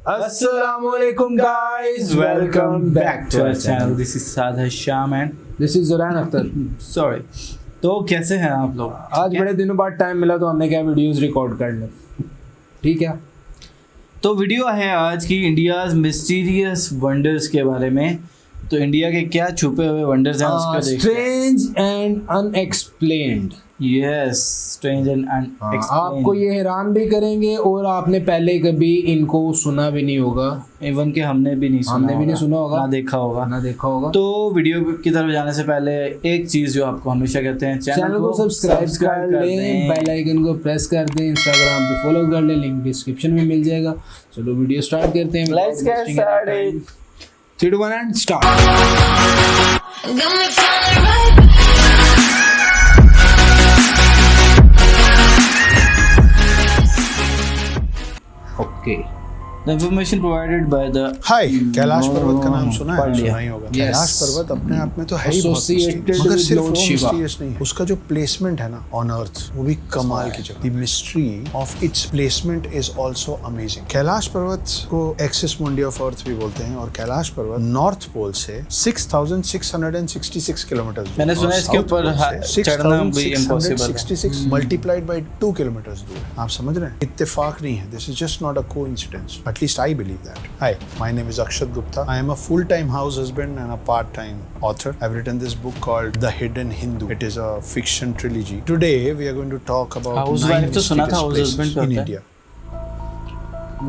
Assalamualaikum guys, welcome back to our channel. This is Saad Hasham and This is Zorain Akhtar. sorry. तो कैसे हैं आप लोग? आज बड़े दिनों बाद टाइम मिला तो हमने क्या वीडियोस रिकॉर्ड कर ले। ठीक है, तो वीडियो है आज की इंडियाज मिस्टीरियस वंडर्स के बारे में। तो इंडिया के क्या छुपे हुए वंडर्स हैं उसको देखते हैं। Strange and unexplained. Yes, strange and unexplained. आपको ये हैरान भी करेंगे और आपने पहले कभी इनको सुना भी नहीं होगा। इवन के हमने भी नहीं सुना होगा, ना देखा होगा। तो वीडियो की तरफ जाने से पहले एक चीज जो आपको हमेशा कहते हैं, चैनल को सब्सक्राइब कर लें, बेल आइकन को प्रेस कर दें, इंस्टाग्राम पे फॉलो कर लें, लिंक डिस्क्रिप्शन में मिल जाएगा। चलो वीडियो स्टार्ट करते हैं। Let's get started. 3 2 1 and start. Okay, The information provided by the हाय, कैलाश पर्वत का नाम सुना है? सुना ही होगा। Yes. कैलाश पर्वत अपने आप में तो है ही बहुत mysterious, मगर सिर्फ वो mysterious नहीं है, उसका जो प्लेसमेंट है ना ऑन अर्थ, वो भी कमाल की जगह। The mystery of its placement is also amazing। Kailash पर्वत को एक्सिस मुंडी ऑफ अर्थ भी बोलते हैं और कैलाश पर्वत नॉर्थ पोल से 6,666 किलोमीटर दूर। मैंने सुना है इसके ऊपर चढ़ना भी इम्पॉसिबल है। 6,666 मल्टीप्लाइड बाय 2 किलोमीटर दूर। आप समझ रहे हैं? इत्तेफाक नहीं है। This is just not a coincidence. At least I believe that. Hi, my name is Akshat Gupta. I am a full-time house husband and a part-time author. I've written this book called The Hidden Hindu. It is a fiction trilogy. Today we are going to talk about 9 mysterious places in India.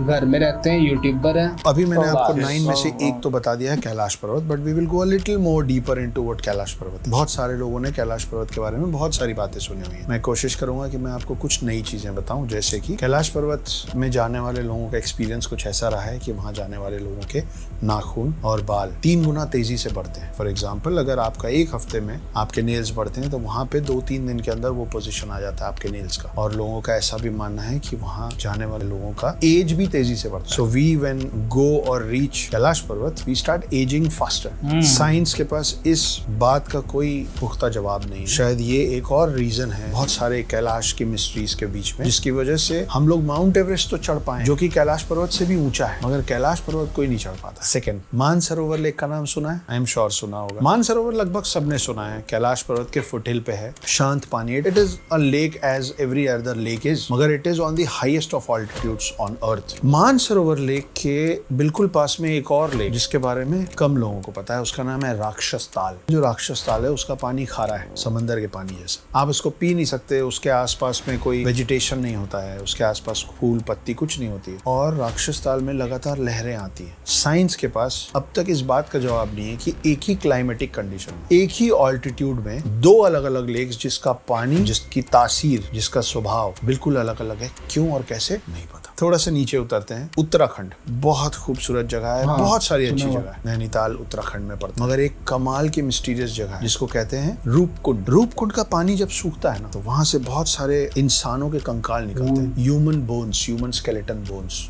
घर में रहते हैं, YouTuber हैं। अभी मैंने आपको 9 में से एक तो बता दिया है, कैलाश पर्वत, but we will go a little more deeper into what Kailash पर्वत। बहुत सारे लोगों ने कैलाश पर्वत के बारे में बहुत सारी बातें सुनी हुई हैं। मैं कोशिश करूंगा कि मैं आपको कुछ नई चीजें बताऊं, जैसे कि कैलाश पर्वत में जाने वाले लोगों का एक्सपीरियंस कुछ ऐसा रहा है कि वहां जाने वाले लोगों के नाखून और बाल 3 गुना तेजी से बढ़ते हैं। फॉर एग्जाम्पल, अगर आपका एक हफ्ते में आपके नेल्स बढ़ते हैं तो वहां पे 2-3 दिन के अंदर वो पोजिशन आ जाता है आपके नेल्स का। और लोगों का ऐसा भी मानना है कि वहां जाने वाले लोगों का एज भी तेजी से बढ़ता है। So we when go or reach Kailash पर्वत, we start aging faster. Science के पास इस बात का कोई पुख्ता जवाब नहीं है। शायद ये एक और रीजन है बहुत सारे कैलाश की मिस्ट्रीज के बीच में, जिसकी वजह से हम लोग माउंट एवरेस्ट तो चढ़ पाए, जो कि कैलाश पर्वत से भी ऊंचा है, मगर कैलाश पर्वत कोई नहीं चढ़ पाता। सेकंड, मानसरोवर लेक का नाम सुना है? आई एम श्योर सुना होगा। मानसरोवर लगभग सबने सुना है। कैलाश पर्वत के फुटहिल पे है, शांत पानी। It is a lake as every other lake is, मगर it is on the highest of altitudes on earth. Mansarovar lake के बिल्कुल पास में एक और लेक जिसके बारे में कम लोगों को पता है, उसका नाम है राक्षस ताल। जो राक्षस ताल है उसका पानी खारा है, समंदर के पानी जैसा। आप इसको पी नहीं सकते, उसके आसपास में कोई वेजिटेशन नहीं होता है, उसके आसपास फूल पत्ती कुछ नहीं होती है, और राक्षस ताल में लगातार लहरें आती हैं। साइंस के पास अब तक इस बात का जवाब नहीं है कि एक ही क्लाइमेटिक कंडीशन में, एक ही ऑल्टीट्यूड में 2 अलग अलग लेक्स जिसका पानी, जिसकी तासीर, जिसका स्वभाव बिल्कुल अलग अलग है, क्यों और कैसे नहीं पता। थोड़ा सा नीचे उतरते हैं। उत्तराखंड बहुत खूबसूरत जगह है। बहुत सारी अच्छी जगह है। नैनीताल उत्तराखंड में पड़ता है, मगर एक कमाल की मिस्टीरियस जगह है जिसको कहते हैं रूपकुंड। रूपकुंड का पानी जब सूखता है ना, तो वहां से बहुत सारे इंसानों के कंकाल निकलते हैं, human bones, human skeleton bones,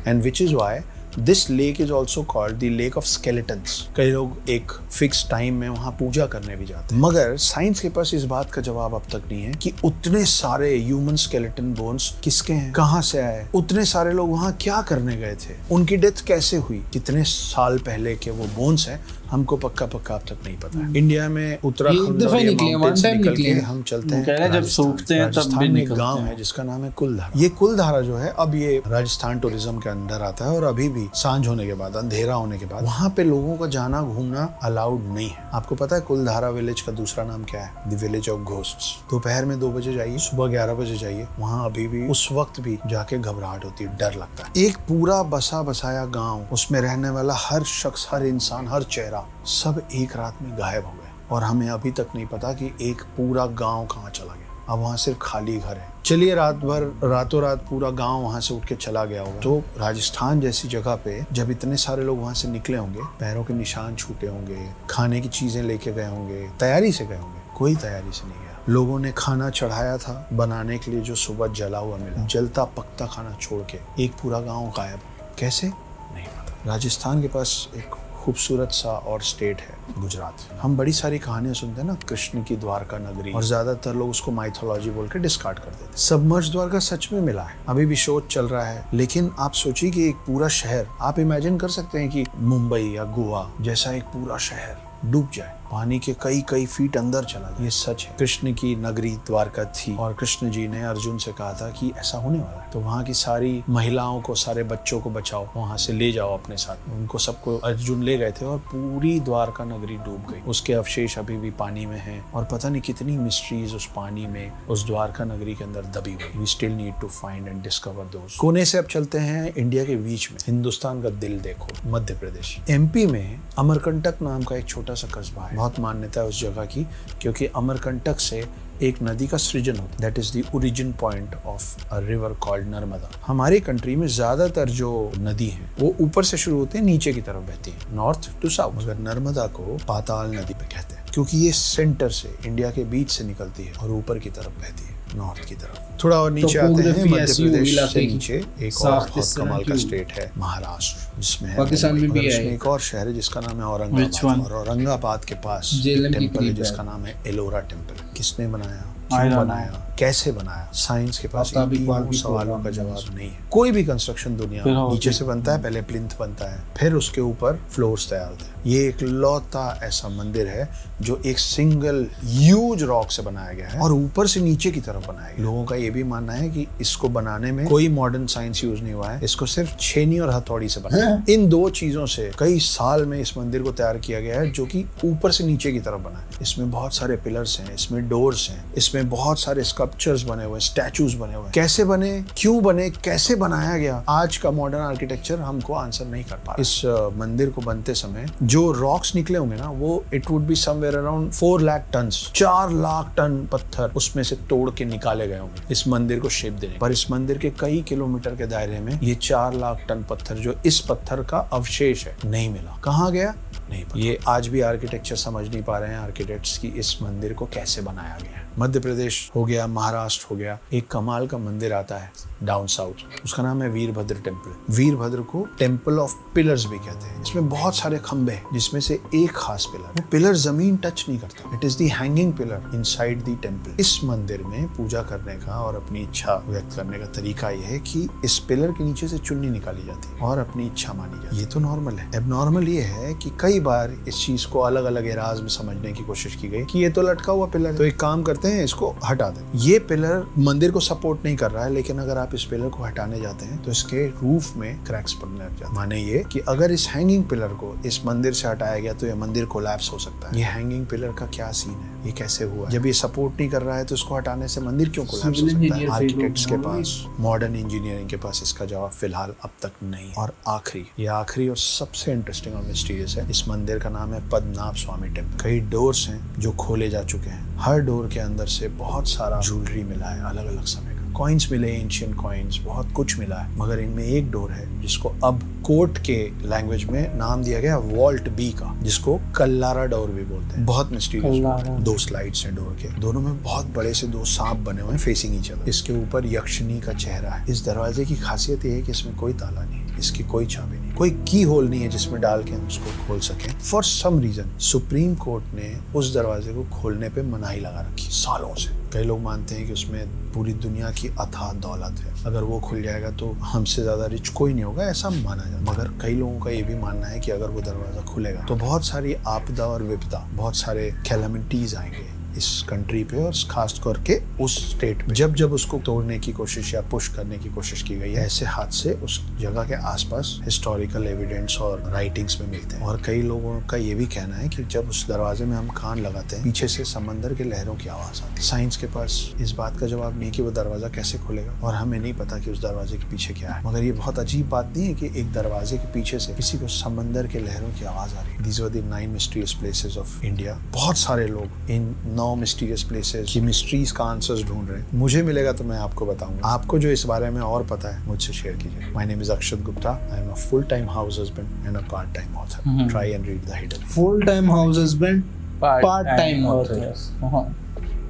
and which is why This lake is also called the lake of skeletons. कई लोग एक फिक्स टाइम में वहाँ पूजा करने भी जाते हैं, मगर साइंस के पास इस बात का जवाब अब तक नहीं है कि उतने सारे ह्यूमन स्केलेटन बोन्स किसके हैं, कहाँ से आए, उतने सारे लोग वहाँ क्या करने गए थे, उनकी डेथ कैसे हुई, कितने साल पहले के वो बोन्स हैं, हमको पक्का अब तक नहीं पता है। इंडिया में उत्तराखंड निकल के हम चलते हैं, जब सूखते हैं तब भी एक गाँव है जिसका नाम है कुलधारा। ये कुलधारा जो है, अब ये राजस्थान टूरिज्म के अंदर आता है, और अभी भी सांझ होने के बाद, अंधेरा होने के बाद, वहाँ पे लोगों का जाना घूमना अलाउड नहीं है। आपको पता है कुलधारा विलेज का दूसरा नाम क्या है? The village of ghosts. दोपहर में 2 बजे जाइए, सुबह 11 बजे जाइए, वहाँ अभी भी उस वक्त भी जाके घबराहट होती है, डर लगता है। एक पूरा बसा बसाया गाँव, उसमें रहने वाला हर शख्स, हर इंसान, हर चेहरा, सब एक रात में गायब हो गए, और हमें अभी तक नहीं पता कि एक पूरा गांव कहाँ चला गया। अब वहाँ सिर्फ खाली घर है। चलिए रातों रात पूरा गांव वहाँ से उठ के चला गया होगा, तो राजस्थान जैसी जगह पे जब इतने सारे लोग वहाँ से निकले होंगे, पैरों के निशान छूटे होंगे, खाने की चीजें लेके गए होंगे, तैयारी से गए होंगे, कोई तैयारी से नहीं गया। लोगों ने खाना चढ़ाया था बनाने के लिए, जो सुबह जला हुआ मिला, जलता पकता खाना छोड़ के एक पूरा गाँव गायब। कैसे? नहीं पता। राजस्थान के पास एक खूबसूरत सा और स्टेट है गुजरात। हम बड़ी सारी कहानियां सुनते हैं ना, कृष्ण की द्वारका नगरी, और ज्यादातर लोग उसको माइथोलॉजी बोल के डिस्कार्ड कर देते हैं। सबमर्ज द्वारका सच में मिला है, अभी भी शोध चल रहा है। लेकिन आप सोचिए कि एक पूरा शहर, आप इमेजिन कर सकते हैं कि मुंबई या गोवा जैसा एक पूरा शहर डूब जाए, पानी के कई कई फीट अंदर चला जाए। ये सच है। कृष्ण की नगरी द्वारका थी और कृष्ण जी ने अर्जुन से कहा था कि ऐसा होने वाला है, तो वहाँ की सारी महिलाओं को, सारे बच्चों को बचाओ, वहाँ से ले जाओ अपने साथ। उनको सबको अर्जुन ले गए थे और पूरी द्वारका नगरी डूब गई। उसके अवशेष अभी भी पानी में हैं और पता नहीं कितनी मिस्ट्रीज उस पानी में, उस द्वारका नगरी के अंदर दबी हुई। We still need to find and discover those. कोने से अब चलते हैं इंडिया के बीच में, हिंदुस्तान का दिल देखो, मध्य प्रदेश। एमपी में अमरकंटक नाम का एक छोटा सा कस्बा है। बहुत मान्यता है उस जगह की, क्योंकि अमरकंटक से एक नदी का सृजन होता है। That is the origin point of a river called Narmada. हमारी कंट्री में ज्यादातर जो नदी है वो ऊपर से शुरू होते हैं, नीचे की तरफ बहती है, नॉर्थ टू साउथ। मगर नर्मदा को पाताल नदी पे कहते हैं, क्योंकि ये सेंटर से, इंडिया के बीच से निकलती है और ऊपर की तरफ बहती है, नॉर्थ की तरफ। थोड़ा और नीचे आते हैं, मध्य प्रदेश से नीचे एक और बहुत कमाल का स्टेट है महाराष्ट्र, जिसमें है पाकिस्तान में भी है एक और शहर है जिसका नाम है औरंगाबाद, और औरंगाबाद के पास टेम्पल है जिसका नाम है एलोरा टेम्पल। किसने बनाया, क्यों बनाया, कैसे बनाया, साइंस के पास इन सवालों का जवाब नहीं है। कोई भी कंस्ट्रक्शन दुनिया में नीचे से बनता है, पहले प्लिंथ बनता है, फिर उसके ऊपर फ्लोर्स तैयार होते हैं। ये एक लौता ऐसा मंदिर है जो एक सिंगल ह्यूज रॉक से बनाया गया है और ऊपर से नीचे की तरफ बनाया गया। लोगों का ये भी मानना है कि इसको बनाने में कोई मॉडर्न साइंस यूज नहीं हुआ है, इसको सिर्फ छेनी और हथौड़ी से बनाया है। इन दो चीजों से कई साल में इस मंदिर को तैयार किया गया है, जो कि ऊपर से नीचे की तरफ बना है। इसमें बहुत सारे पिलर्स हैं, इसमें डोर्स हैं, इसमें बहुत सारे स्कल्पचर्स बने हुए, स्टैचूज बने हुए। कैसे बने, क्यों बने, कैसे बनाया गया, आज का मॉडर्न आर्किटेक्चर हमको आंसर नहीं कर पा। इस मंदिर को बनते समय जो रॉक्स निकले होंगे ना, वो it would be somewhere around 4 lakh ton, 4 lakh ton पत्थर उसमें से तोड़ के निकाले गए होंगे इस मंदिर को शेप देने। पर इस मंदिर के कई किलोमीटर के दायरे में ये 4 लाख टन पत्थर, जो इस पत्थर का अवशेष है, नहीं मिला। कहाँ गया नहीं पता। ये आज भी आर्किटेक्चर समझ नहीं पा रहे हैं आर्किटेक्ट्स की इस मंदिर को कैसे बनाया गया है। मध्य प्रदेश हो गया, महाराष्ट्र हो गया, एक कमाल का मंदिर आता है डाउन साउथ, उसका नाम है वीरभद्र टेम्पल। वीरभद्र को टेम्पल ऑफ पिलर्स भी कहते हैं। इसमें बहुत सारे खंबे हैं, जिसमें से एक खास पिलर, वो पिलर जमीन टच नहीं करता। It is the hanging pillar inside the temple. इस मंदिर में पूजा करने का और अपनी इच्छा व्यक्त करने का तरीका यह है कि इस पिलर के नीचे से चुन्नी निकाली जाती है और अपनी इच्छा मानी जाती है। ये तो नॉर्मल है। एबनॉर्मल ये है कि कई बार इस चीज को अलग अलग एराज में समझने की कोशिश की गई कि ये तो लटका हुआ पिलर है, तो एक काम करते हैं, इसको हटा दें। ये पिलर मंदिर को सपोर्ट नहीं कर रहा है, लेकिन अगर आप इस पिलर को हटाने जाते हैं तो इसके रूफ में क्रैक्स पड़ने लग जाते हैं। माने ये कि अगर इस हैंगिंग पिलर को इस मंदिर से हटाया गया तो ये मंदिर कोलैप्स हो सकता है। ये हैंगिंग पिलर का क्या सीन है, ये कैसे हुआ? जब ये सपोर्ट नहीं कर रहा है तो इसको हटाने से मंदिर क्यों कोलैप्स हो सकता है? आर्किटेक्ट्स के पास, मॉडर्न इंजीनियरिंग के पास इसका जवाब फिलहाल अब तक नहीं। और आखिरी और सबसे इंटरेस्टिंग और मिस्टीरियस है, इस मंदिर का नाम है पद्मनाभ स्वामी टेम्पल। कई डोर्स हैं जो खोले जा चुके हैं, हर डोर के अंदर से बहुत सारा ज्वेलरी मिला है, अलग अलग समय का कॉइन्स मिले, एंशियंट कॉइन्स, बहुत कुछ मिला है। मगर इनमें एक डोर है जिसको अब कोर्ट के लैंग्वेज में नाम दिया गया वॉल्ट बी का, जिसको कल्लारा डोर भी बोलते हैं। बहुत मिस्टीरियस। 2 स्लाइड्स हैं डोर के, दोनों में बहुत बड़े से 2 सांप बने हुए हैं फेसिंग ईच अदर। इसके ऊपर यक्षिणी का चेहरा है। इस दरवाजे की खासियत ये है कि इसमें कोई ताला नहीं है, इसकी कोई चाबी नहीं, कोई की होल नहीं है जिसमें डाल के हम उसको खोल सकें। For some reason Supreme Court ने उस दरवाजे को खोलने पे मनाही लगा रखी सालों से। कई लोग मानते हैं कि उसमें पूरी दुनिया की अथाह दौलत है, अगर वो खुल जाएगा तो हमसे ज्यादा रिच कोई नहीं होगा, ऐसा माना जाता है। मगर कई लोगों का ये भी मानना है कि अगर वो दरवाजा खुलेगा तो बहुत सारी आपदा और विपदा, बहुत सारे कैलेमिटीज आएंगे इस कंट्री पे, और खास करके उस स्टेट पे। जब जब उसको तोड़ने की कोशिश या पुश करने की कोशिश की गई है, ऐसे हादसे उस जगह के आसपास हिस्टोरिकल एविडेंस और राइटिंग्स में मिलते हैं। और कई लोगों का ये भी कहना है कि जब उस दरवाजे में हम कान लगाते हैं, पीछे से समंदर के लहरों की आवाज आती है। साइंस के पास इस बात का जवाब नहीं कि वो दरवाजा कैसे खुलेगा, और हमें नहीं पता कि उस दरवाजे के पीछे क्या है। मगर ये बहुत अजीब बात नहीं है कि एक दरवाजे के पीछे से किसी को समंदर के लहरों की आवाज आ रही है। These were the 9 mysterious places of India. बहुत सारे लोग इन 9 मिस्टीरियस प्लेसेस की मिस्ट्रीज का आंसर्स ढूंढ रहे हैं। मुझे मिलेगा तो मैं आपको बताऊंगा। आपको जो इस बारे में और पता है मुझसे शेयर कीजिए। My name is Akshat Gupta. I am a full time house husband and a part time author. Try and read the hidden. Full time house husband, part time author.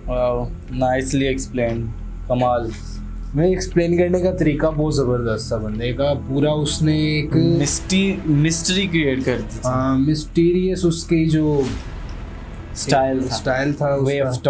Wow, nicely explained. कमाल। मैं explain करने का तरीका बहुत ज़बरदस्त था बंदे का, पूरा उसने एक मिस्ट्री क्रिएट कर दी, मिस्टीरियस उसकी जो स्टाइल था, वे ऑफ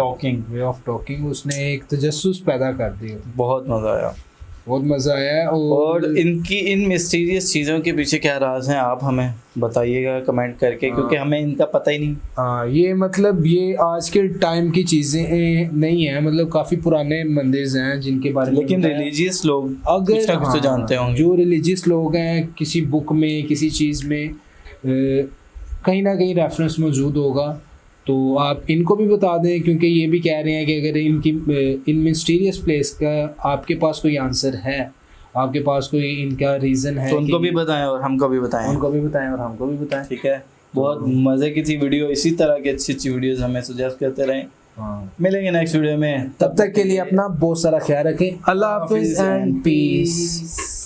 टॉकिंग उसने एक तजस्सुस पैदा कर दिया। बहुत मज़ा आया। और इनकी इन मिस्टीरियस चीज़ों के पीछे क्या राज हैं, आप हमें बताइएगा कमेंट करके, क्योंकि हमें इनका पता ही नहीं। हाँ, ये मतलब ये आज के टाइम की चीज़ें नहीं है, मतलब काफ़ी पुराने मंदिर हैं जिनके बारे में, लेकिन रिलीजियस लोग अगर कुछ ना कुछ तो जानते होंगे। जो रिलीजियस लोग हैं, किसी बुक में किसी चीज़ में कहीं ना कहीं रेफरेंस मौजूद होगा, तो आप इनको भी बता दें, क्योंकि ये भी कह रहे हैं कि अगर इन मिस्टीरियस प्लेस का आपके पास कोई आंसर है, आपके पास कोई इनका रीज़न है, तो उनको भी बताएं और हमको भी बताएं। ठीक है, बहुत मज़े की थी वीडियो। इसी तरह की अच्छी वीडियोस हमें सजेस्ट करते रहें। मिलेंगे नेक्स्ट वीडियो में, तब तक के लिए अपना बहुत सारा ख्याल रखें। अल्लाह हाफिज़ एंड पीस।